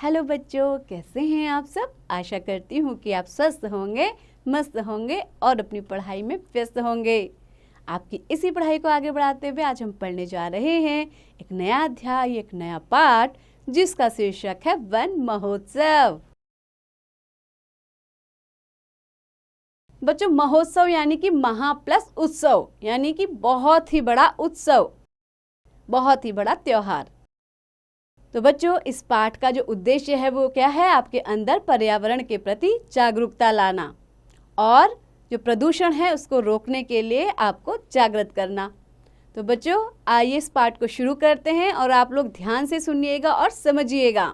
Hello बच्चों, कैसे हैं आप सब। आशा करती हूँ कि आप स्वस्थ होंगे, मस्त होंगे और अपनी पढ़ाई में व्यस्त होंगे। आपकी इसी पढ़ाई को आगे बढ़ाते हुए आज हम पढ़ने जा रहे हैं एक नया अध्याय, एक नया पाठ, जिसका शीर्षक है वन महोत्सव। बच्चों, महोत्सव यानी कि महा प्लस उत्सव, यानी कि बहुत ही बड़ा उत्सव, बहुत ही बड़ा त्योहार। तो बच्चों, इस पाठ का जो उद्देश्य है वो क्या है, आपके अंदर पर्यावरण के प्रति जागरूकता लाना और जो प्रदूषण है उसको रोकने के लिए आपको जागृत करना। तो बच्चों, आइए इस पाठ को शुरू करते हैं और आप लोग ध्यान से सुनिएगा और समझिएगा।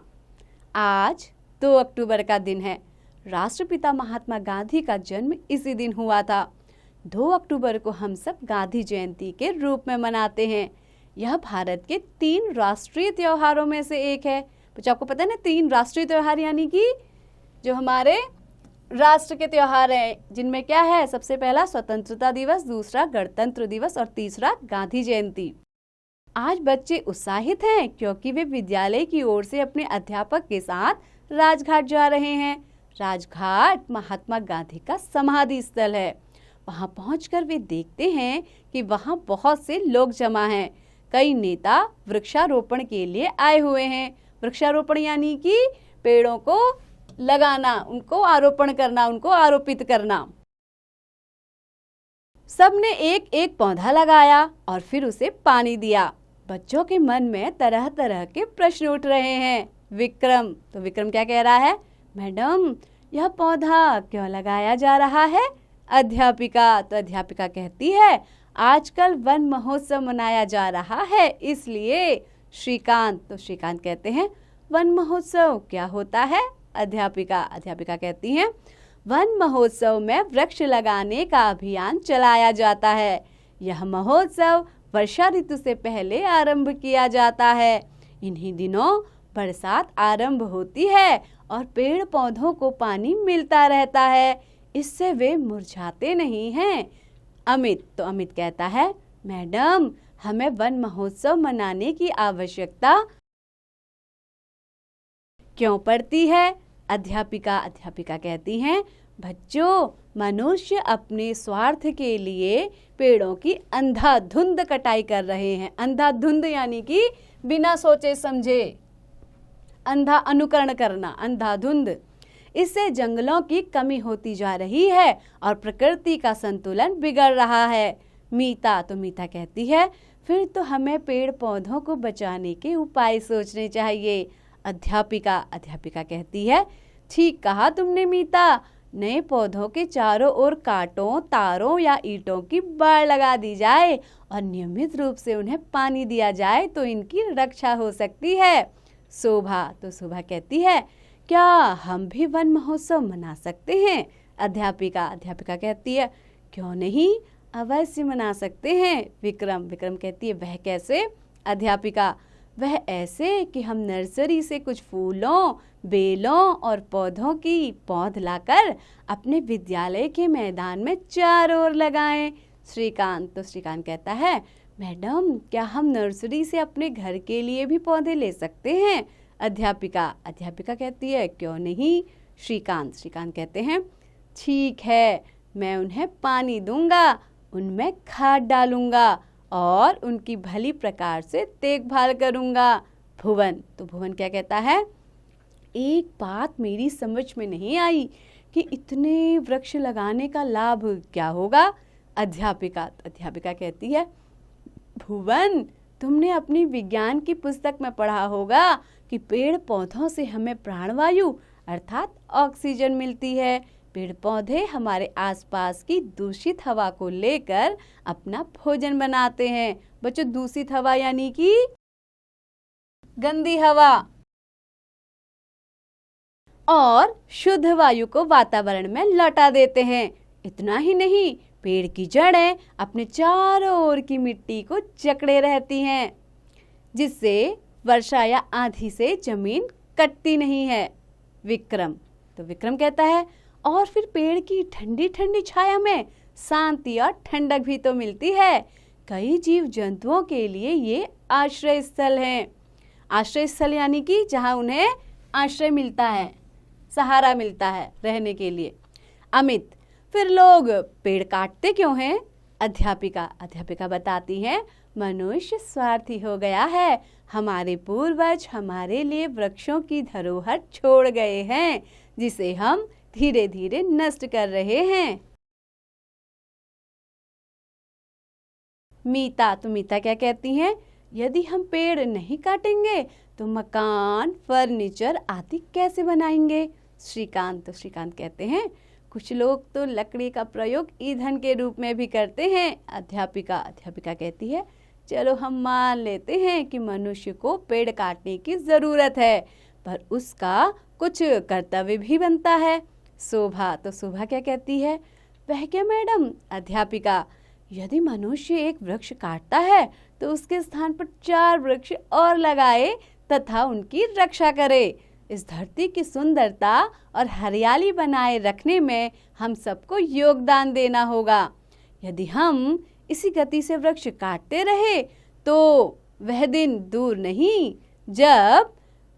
आज 2 अक्टूबर का दिन है। राष्ट्रपिता महात्मा गांधी का जन्म इसी दिन हुआ था। 2 अक्टूबर को हम सब गांधी जयंती के रूप में मनाते हैं। यह भारत के 3 राष्ट्रीय त्योहारों में से एक है। बच्चों, आपको पता है ना, 3 राष्ट्रीय त्योहार यानी कि जो हमारे राष्ट्र के त्योहार हैं, जिनमें क्या है, सबसे पहला स्वतंत्रता दिवस, दूसरा गणतंत्र दिवस और तीसरा गांधी जयंती। आज बच्चे उत्साहित हैं क्योंकि वे विद्यालय की ओर से अपने अध्यापक के साथ राजघाट जा रहे हैं। राजघाट महात्मा गांधी का समाधि स्थल है। वहां पहुंचकर वे देखते हैं कि वहां बहुत से लोग जमा हैं। कई नेता वृक्षारोपण के लिए आए हुए हैं। वृक्षारोपण यानी कि पेड़ों को लगाना, उनको आरोपण करना, उनको आरोपित करना। सबने एक एक पौधा लगाया और फिर उसे पानी दिया। बच्चों के मन में तरह तरह के प्रश्न उठ रहे हैं। विक्रम क्या कह रहा है, मैडम यह पौधा क्यों लगाया जा रहा है। अध्यापिका कहती है, आजकल वन महोत्सव मनाया जा रहा है इसलिए। श्रीकांत कहते हैं, वन महोत्सव क्या होता है। अध्यापिका कहती हैं, वन महोत्सव में वृक्ष लगाने का अभियान चलाया जाता है। यह महोत्सव वर्षा ऋतु से पहले आरंभ किया जाता है। इन्हीं दिनों बरसात आरंभ होती है और पेड़ पौधों को पानी मिलता रहता है, इससे वे मुरझाते नहीं हैं। अमित कहता है, मैडम हमें वन महोत्सव मनाने की आवश्यकता क्यों पड़ती है। अध्यापिका कहती हैं, बच्चों मनुष्य अपने स्वार्थ के लिए पेड़ों की अंधाधुंध कटाई कर रहे हैं। अंधाधुंध यानी कि बिना सोचे समझे, अंधा अनुकरण करना, अंधाधुंध। इससे जंगलों की कमी होती जा रही है और प्रकृति का संतुलन बिगड़ रहा है। मीता कहती है, फिर तो हमें पेड़ पौधों को बचाने के उपाय सोचने चाहिए। अध्यापिका कहती है, ठीक कहा तुमने मीता, नए पौधों के चारों ओर कांटों, तारों या ईंटों की बाड़ लगा दी जाए और नियमित रूप से उन्हें पानी दिया जाए तो इनकी रक्षा हो सकती है। शोभा कहती है, क्या हम भी वन महोत्सव मना सकते हैं। अध्यापिका कहती है, क्यों नहीं, अवश्य मना सकते हैं। विक्रम कहती है, वह कैसे। अध्यापिका, वह ऐसे कि हम नर्सरी से कुछ फूलों, बेलों और पौधों की पौध लाकर अपने विद्यालय के मैदान में चारों ओर लगाएं। श्रीकांत कहता है, मैडम क्या हम नर्सरी से अपने घर के लिए भी पौधे ले सकते हैं। अध्यापिका कहती है, क्यों नहीं। श्रीकांत कहते हैं, ठीक है, मैं उन्हें पानी दूंगा, उनमें खाद डालूंगा और उनकी भली प्रकार से देखभाल करूंगा। भुवन क्या कहता है, एक बात मेरी समझ में नहीं आई कि इतने वृक्ष लगाने का लाभ क्या होगा। अध्यापिका कहती है, भुवन तुमने अपनी विज्ञान की पुस्तक में पढ़ा होगा कि पेड़ पौधों से हमें प्राणवायु अर्थात ऑक्सीजन मिलती है। पेड़ पौधे हमारे आसपास की दूषित हवा को लेकर अपना भोजन बनाते हैं। बच्चों, दूषित हवा यानी कि गंदी हवा, और शुद्ध वायु को वातावरण में लौटा देते हैं। इतना ही नहीं, पेड़ की जड़ें अपने चारों ओर की मिट्टी को जकड़े रहती हैं, जिससे वर्षा या आंधी से जमीन कटती नहीं है। विक्रम कहता है, और फिर पेड़ की ठंडी ठंडी छाया में शांति और ठंडक भी तो मिलती है। कई जीव जंतुओं के लिए ये आश्रय स्थल हैं। आश्रय स्थल यानी कि जहाँ उन्हें आश्रय मिलता है, सहारा मिलता है रहने के लिए। अमित, फिर लोग पेड़ काटते क्यों हैं? अध्यापिका बताती है, मनुष्य स्वार्थी हो गया है। हमारे पूर्वज हमारे लिए वृक्षों की धरोहर छोड़ गए हैं, जिसे हम धीरे धीरे नष्ट कर रहे हैं। मीता क्या कहती हैं? यदि हम पेड़ नहीं काटेंगे तो मकान, फर्नीचर आदि कैसे बनाएंगे? श्रीकांत कहते हैं, कुछ लोग तो लकड़ी का प्रयोग ईंधन के रूप में भी करते हैं। अध्यापिका कहती है, चलो हम मान लेते हैं कि मनुष्य को पेड़ काटने की जरूरत है, पर उसका कुछ कर्तव्य भी बनता है। शोभा क्या कहती है? वह क्या मैडम? अध्यापिका, यदि मनुष्य एक वृक्ष काटता है तो उसके स्थान पर 4 वृक्ष और लगाए तथा उनकी रक्षा करे। इस धरती की सुंदरता और हरियाली बनाए रखने में हम सबको योगदान देना होगा। यदि हम इसी गति से वृक्ष काटते रहे तो वह दिन दूर नहीं जब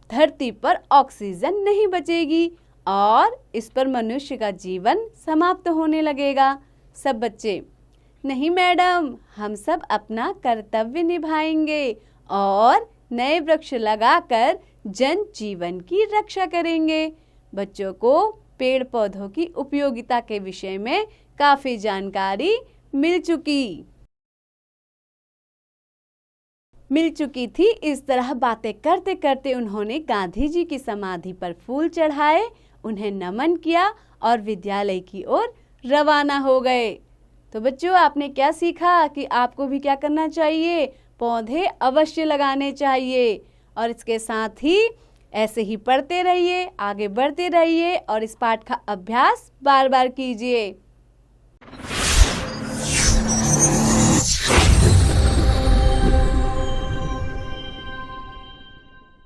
धरती पर ऑक्सीजन नहीं बचेगी और इस पर मनुष्य का जीवन समाप्त होने लगेगा। सब बच्चे, नहीं मैडम, हम सब अपना कर्तव्य निभाएंगे और नए वृक्ष लगाकर जन जीवन की रक्षा करेंगे। बच्चों को पेड़ पौधों की उपयोगिता के विषय में काफी जानकारी मिल चुकी थी। इस तरह बातें करते करते उन्होंने गांधी जी की समाधि पर फूल चढ़ाए, उन्हें नमन किया और विद्यालय की ओर रवाना हो गए। तो बच्चों, आपने क्या सीखा कि आपको भी क्या करना चाहिए? पौधे अवश्य लगाने चाहिए। और इसके साथ ही ऐसे ही पढ़ते रहिए, आगे बढ़ते रहिए और इस पाठ का अभ्यास बार बार कीजिए।